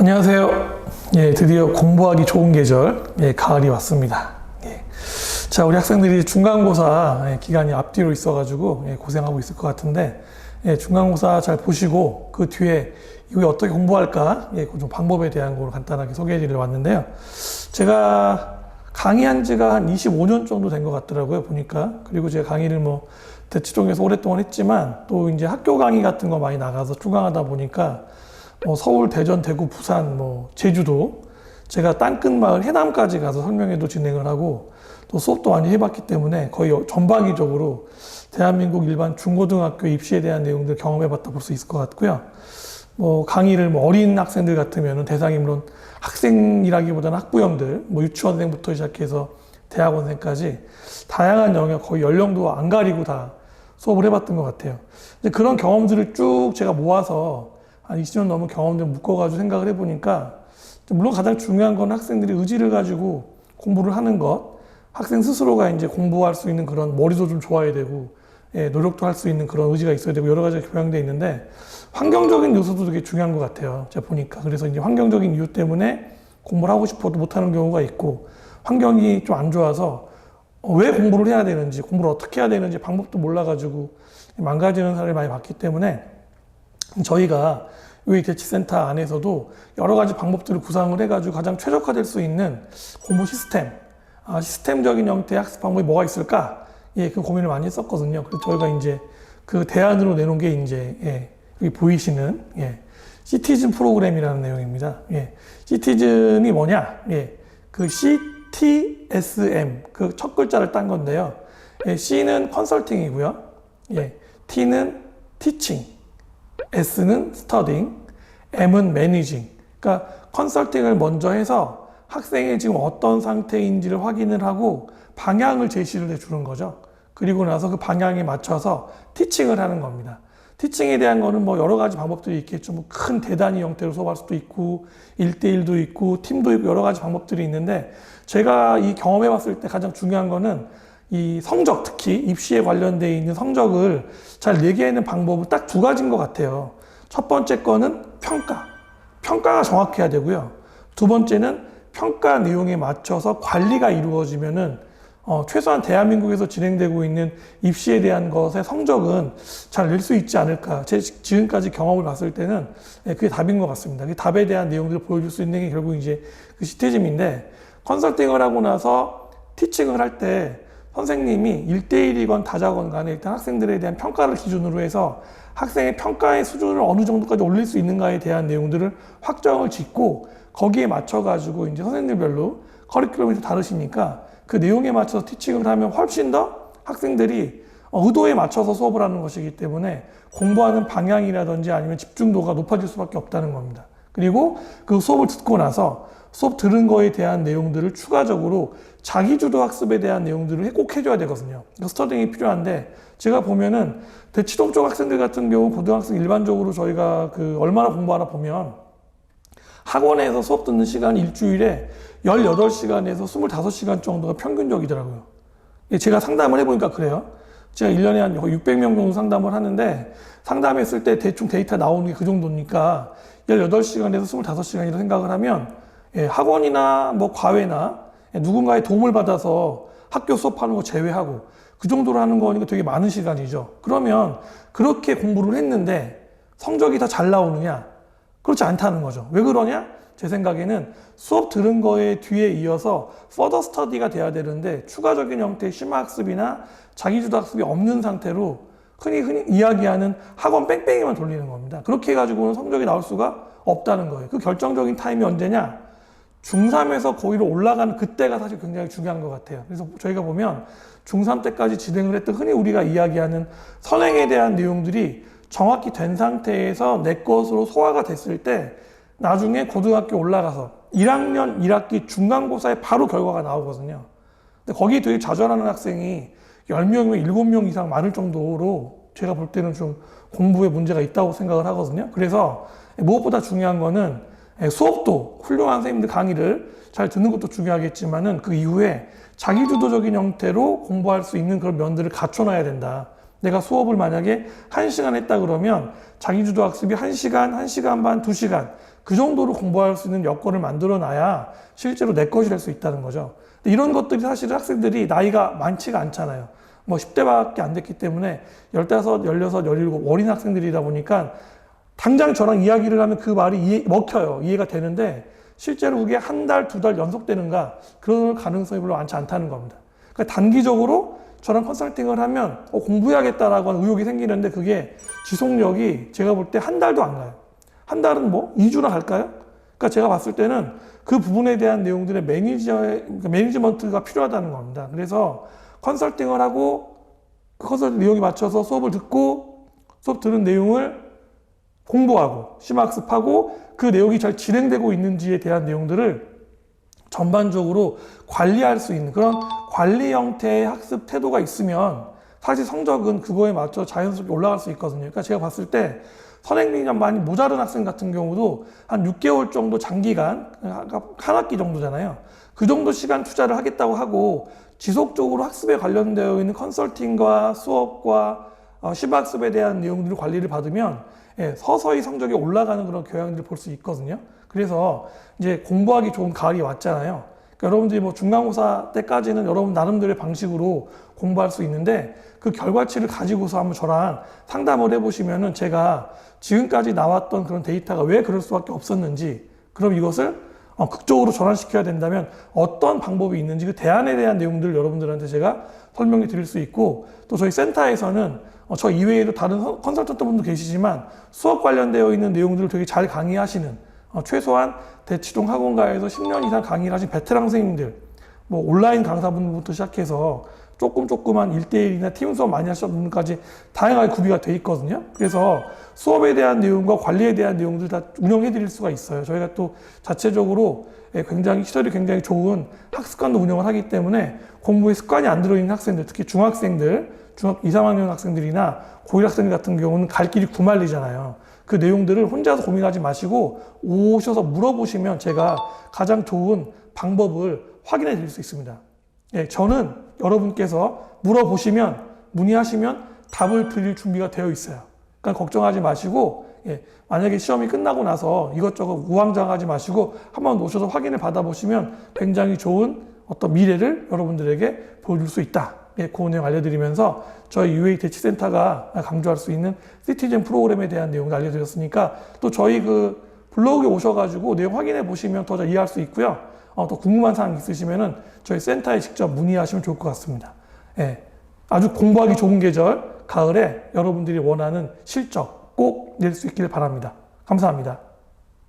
안녕하세요. 예, 드디어 공부하기 좋은 계절, 가을이 왔습니다. 자, 우리 학생들이 중간고사 기간이 앞뒤로 있어가지고 고생하고 있을 것 같은데, 중간고사 잘 보시고 그 뒤에 이후에 어떻게 공부할까, 그 방법에 대한 걸 간단하게 소개해드리려 왔는데요. 제가 강의한 지가 한 25년 정도 된 것 같더라고요, 보니까. 그리고 제가 강의를 대치동에서 오랫동안 했지만 또 이제 학교 강의 같은 거 많이 나가서 출강하다 보니까 서울, 대전, 대구, 부산, 제주도, 제가 땅끝 마을 해남까지 가서 설명회도 진행을 하고 또 수업도 많이 해봤기 때문에 거의 전방위적으로 대한민국 일반 중고등학교 입시에 대한 내용들 경험해봤다 볼 수 있을 것 같고요. 강의를 어린 학생들 같으면 대상이 물론 학생이라기보다는 학부형들, 유치원생부터 시작해서 대학원생까지 다양한 영역, 거의 연령도 안 가리고 다 수업을 해봤던 것 같아요. 이제 그런 경험들을 쭉 제가 모아서 한 20년 넘은 경험들 묶어가지고 생각을 해보니까, 물론 가장 중요한 건 학생들이 의지를 가지고 공부를 하는 것, 학생 스스로가 이제 공부할 수 있는 그런 머리도 좀 좋아야 되고, 노력도 할 수 있는 그런 의지가 있어야 되고, 여러 가지가 교양되어 있는데, 환경적인 요소도 되게 중요한 것 같아요. 제가 보니까. 그래서 이제 환경적인 이유 때문에 공부를 하고 싶어도 못하는 경우가 있고, 환경이 좀 안 좋아서 왜 공부를 해야 되는지, 공부를 어떻게 해야 되는지 방법도 몰라가지고 망가지는 사람을 많이 봤기 때문에, 저희가 이 대치센터 안에서도 여러 가지 방법들을 구상을 해가지고 가장 최적화될 수 있는 공부 시스템, 시스템적인 형태의 학습 방법이 뭐가 있을까? 그 고민을 많이 했었거든요. 그래서 저희가 이제 그 대안으로 내놓은 게 이제, 여기 보이시는, 시티즌 프로그램이라는 내용입니다. 시티즌이 뭐냐? 그 CTSM, 그 첫 글자를 딴 건데요. C는 컨설팅이고요. T는 티칭. S는 스터딩, M은 매니징. 그러니까 컨설팅을 먼저 해서 학생이 지금 어떤 상태인지를 확인을 하고 방향을 제시를 해주는 거죠. 그리고 나서 그 방향에 맞춰서 티칭을 하는 겁니다. 티칭에 대한 거는 여러 가지 방법들이 있겠죠. 큰 대단위 형태로 수업할 수도 있고 1대1도 있고 팀도 있고 여러 가지 방법들이 있는데, 제가 이 경험해 봤을 때 가장 중요한 거는 이 성적, 특히 입시에 관련되어 있는 성적을 잘 내게 하는 방법은 딱 두 가지인 것 같아요. 첫 번째 거는 평가. 평가가 정확해야 되고요. 두 번째는 평가 내용에 맞춰서 관리가 이루어지면은 최소한 대한민국에서 진행되고 있는 입시에 대한 것의 성적은 잘 낼 수 있지 않을까. 제 지금까지 경험을 봤을 때는 그게 답인 것 같습니다. 그 답에 대한 내용들을 보여줄 수 있는 게 결국 이제 그 시티즘인데, 컨설팅을 하고 나서 티칭을 할 때 선생님이 1대1이건 다자건 간에 일단 학생들에 대한 평가를 기준으로 해서 학생의 평가의 수준을 어느 정도까지 올릴 수 있는가에 대한 내용들을 확정을 짓고, 거기에 맞춰가지고 이제 선생님별로 커리큘럼이 다르시니까 그 내용에 맞춰서 티칭을 하면 훨씬 더 학생들이 의도에 맞춰서 수업을 하는 것이기 때문에 공부하는 방향이라든지 아니면 집중도가 높아질 수밖에 없다는 겁니다. 그리고 그 수업을 듣고 나서 수업 들은 거에 대한 내용들을 추가적으로 자기주도 학습에 대한 내용들을 꼭 해줘야 되거든요. 스터딩이 필요한데, 제가 보면은 대치동 쪽 학생들 같은 경우 고등학생 일반적으로 저희가 얼마나 공부하나 보면 학원에서 수업 듣는 시간이 일주일에 18시간에서 25시간 정도가 평균적이더라고요. 제가 상담을 해보니까 그래요. 제가 1년에 한 600명 정도 상담을 하는데, 상담했을 때 대충 데이터 나오는 게 그 정도니까 18시간에서 25시간이라고 생각을 하면, 학원이나 과외나 누군가의 도움을 받아서 학교 수업하는 거 제외하고 그 정도로 하는 거니까 되게 많은 시간이죠. 그러면 그렇게 공부를 했는데 성적이 다 잘 나오느냐? 그렇지 않다는 거죠. 왜 그러냐? 제 생각에는 수업 들은 거에 뒤에 이어서 퍼더 스터디가 돼야 되는데, 추가적인 형태의 심화학습이나 자기주도 학습이 없는 상태로 흔히 이야기하는 학원 뺑뺑이만 돌리는 겁니다. 그렇게 해가지고는 성적이 나올 수가 없다는 거예요. 그 결정적인 타임이 언제냐? 중3에서 고1로 올라가는 그때가 사실 굉장히 중요한 것 같아요. 그래서 저희가 보면 중3 때까지 진행을 했던 흔히 우리가 이야기하는 선행에 대한 내용들이 정확히 된 상태에서 내 것으로 소화가 됐을 때 나중에 고등학교 올라가서 1학년 1학기 중간고사에 바로 결과가 나오거든요. 근데 거기에 되게 좌절하는 학생이 10명이면 7명 이상 많을 정도로 제가 볼 때는 좀 공부에 문제가 있다고 생각을 하거든요. 그래서 무엇보다 중요한 거는 수업도 훌륭한 선생님들 강의를 잘 듣는 것도 중요하겠지만은 그 이후에 자기주도적인 형태로 공부할 수 있는 그런 면들을 갖춰놔야 된다. 내가 수업을 만약에 1시간 했다 그러면 자기주도 학습이 1시간, 1시간 반, 2시간 그 정도로 공부할 수 있는 여건을 만들어 놔야 실제로 내 것이 될 수 있다는 거죠. 근데 이런 것들이 사실 학생들이 나이가 많지가 않잖아요. 뭐 10대밖에 안 됐기 때문에 15, 16, 17 어린 학생들이다 보니까 당장 저랑 이야기를 하면 그 말이 먹혀요. 이해가 되는데 실제로 그게 한 달, 2달 연속되는가 그럴 가능성이 별로 많지 않다는 겁니다. 그러니까 단기적으로 저랑 컨설팅을 하면 공부해야겠다라고 하는 의욕이 생기는데 그게 지속력이 제가 볼 때 한 달도 안 가요. 한 달은 뭐 2주나 갈까요? 그러니까 제가 봤을 때는 그 부분에 대한 내용들의 매니지먼트가 필요하다는 겁니다. 그래서 컨설팅을 하고 그 컨설팅 내용에 맞춰서 수업을 듣고 수업 들은 내용을 공부하고 심화학습하고 그 내용이 잘 진행되고 있는지에 대한 내용들을 전반적으로 관리할 수 있는 그런 관리 형태의 학습 태도가 있으면 사실 성적은 그거에 맞춰 자연스럽게 올라갈 수 있거든요. 그러니까 제가 봤을 때 선행력이 많이 모자른 학생 같은 경우도 한 6개월 정도 장기간, 한 학기 정도잖아요. 그 정도 시간 투자를 하겠다고 하고 지속적으로 학습에 관련되어 있는 컨설팅과 수업과 심화학습에 대한 내용들을 관리를 받으면 서서히 성적이 올라가는 그런 교양들을 볼 수 있거든요. 그래서 이제 공부하기 좋은 가을이 왔잖아요. 그러니까 여러분들이 뭐 중간고사 때까지는 여러분 나름대로의 방식으로 공부할 수 있는데 그 결과치를 가지고서 한번 저랑 상담을 해보시면은 제가 지금까지 나왔던 그런 데이터가 왜 그럴 수밖에 없었는지, 그럼 이것을 극적으로 전환시켜야 된다면 어떤 방법이 있는지 그 대안에 대한 내용들을 여러분들한테 제가 설명해 드릴 수 있고, 또 저희 센터에서는 저 이외에도 다른 컨설턴트 분도 계시지만 수업 관련되어 있는 내용들을 되게 잘 강의하시는 최소한 대치동 학원가에서 10년 이상 강의를 하신 베테랑 선생님들, 뭐 온라인 강사분부터 시작해서 조그만 1대1이나 팀 수업 많이 하시는 분들까지 다양하게 구비가 돼 있거든요. 그래서 수업에 대한 내용과 관리에 대한 내용들 다 운영해 드릴 수가 있어요. 저희가 또 자체적으로 시설이 굉장히 좋은 학습관도 운영을 하기 때문에 공부에 습관이 안 들어있는 학생들, 특히 중학생들, 중학교 2, 3학년 학생들이나 고1 학생들 같은 경우는 갈 길이 구말리잖아요. 그 내용들을 혼자서 고민하지 마시고 오셔서 물어보시면 제가 가장 좋은 방법을 확인해 드릴 수 있습니다. 저는 여러분께서 물어보시면, 문의하시면 답을 드릴 준비가 되어 있어요. 그러니까 걱정하지 마시고, 만약에 시험이 끝나고 나서 이것저것 우왕좌왕하지 마시고 한번 오셔서 확인을 받아보시면 굉장히 좋은 어떤 미래를 여러분들에게 보여줄 수 있다. 그 내용 알려드리면서 저희 UA 대치센터가 강조할 수 있는 시티즌 프로그램에 대한 내용을 알려드렸으니까 또 저희 그 블로그에 오셔가지고 내용 확인해 보시면 더 잘 이해할 수 있고요. 또 궁금한 사항 있으시면은 저희 센터에 직접 문의하시면 좋을 것 같습니다. 아주 공부하기 좋은 계절, 가을에 여러분들이 원하는 실적 꼭 낼 수 있기를 바랍니다. 감사합니다.